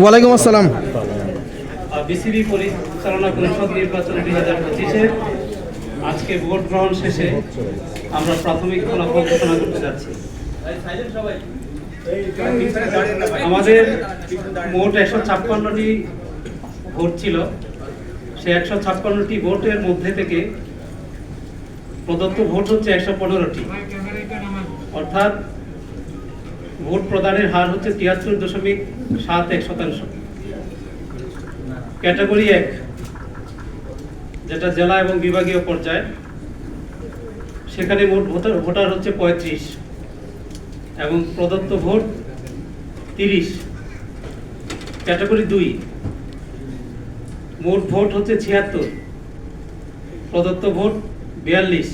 ওয়ালাইকুম আসসালাম। বিসিবি পরিচালনা পরিষদ নির্বাচন 2025-এর আজকে ভোট গ্রহণ শেষে আমরা প্রাথমিক ফলাফল ঘোষণা করতে যাচ্ছি। আমাদের মোট 156টি ভোট ছিল। সে 156টি ভোটের মধ্যে থেকে প্রদত্ত ভোট হচ্ছে 115টি, অর্থাৎ ভোট প্রদানের হার হচ্ছে 73.71%। ক্যাটাগরি 1, যেটা জেলা এবং বিভাগীয় পর্যায়ে, সেখানে মোট ভোটার হচ্ছে 35 এবং প্রদত্ত ভোট 30। ক্যাটাগরি 2, মোট ভোট হচ্ছে 76, প্রদত্ত ভোট 42।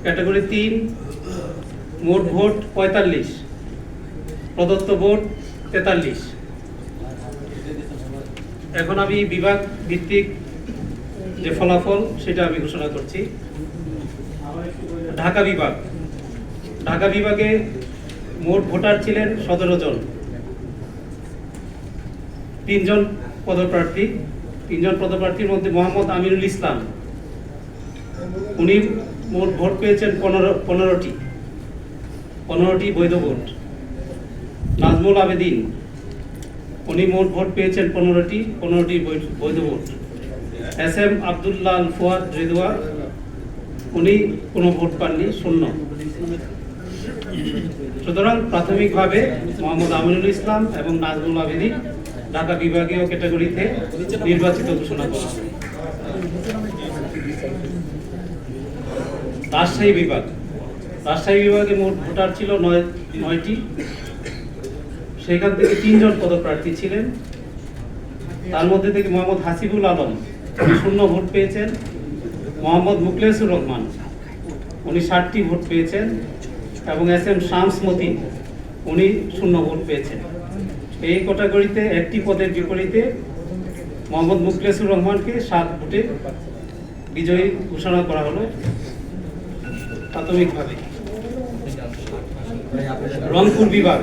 ক্যাটাগরি 3, মোট ভোট 45, প্রদত্ত ভোট 43। এখন আমি বিভাগ ভিত্তিক যে ফলাফল সেটা আমি ঘোষণা করছি। ঢাকা বিভাগে মোট ভোটার ছিলেন 17 জন। 3 জন পদপ্রার্থীর মধ্যে মোহাম্মদ আমিনুল ইসলাম, উনি মোট ভোট পেয়েছেন 15টি বৈধ ভোট। নাজমুল আবেদিন, উনি মোট ভোট পেয়েছেন 15টি বৈধ ভোট। SM আব্দুল্লাহ আল ফুয়াদ রেদওয়া, উনি কোনো ভোট পাননি, 0। সুতরাং প্রাথমিকভাবে মোহাম্মদ আমিনুল ইসলাম এবং নাজমুল আবেদিন ঢাকা বিভাগীয় ক্যাটাগরিতে নির্বাচিত ঘোষণা করা হয়। রাজশাহী বিভাগে মোট ভোটার ছিল 9টি। সেখান থেকে 3 জন পদপ্রার্থী ছিলেন। তার মধ্যে থেকে মোহাম্মদ হাসিবুল আলম, উনি 0 ভোট পেয়েছেন। মোহাম্মদ মুখলেসুর রহমান, উনি 60টি ভোট পেয়েছেন এবং SM শামস মতিন, উনি 0 ভোট পেয়েছেন। এই ক্যাটাগরিতে একটি পদের বিপরীতে মোহাম্মদ মুখলেসুর রহমানকে 7 ভোটে বিজয়ী ঘোষণা করা হলো প্রাথমিকভাবে। রংপুর বিভাগ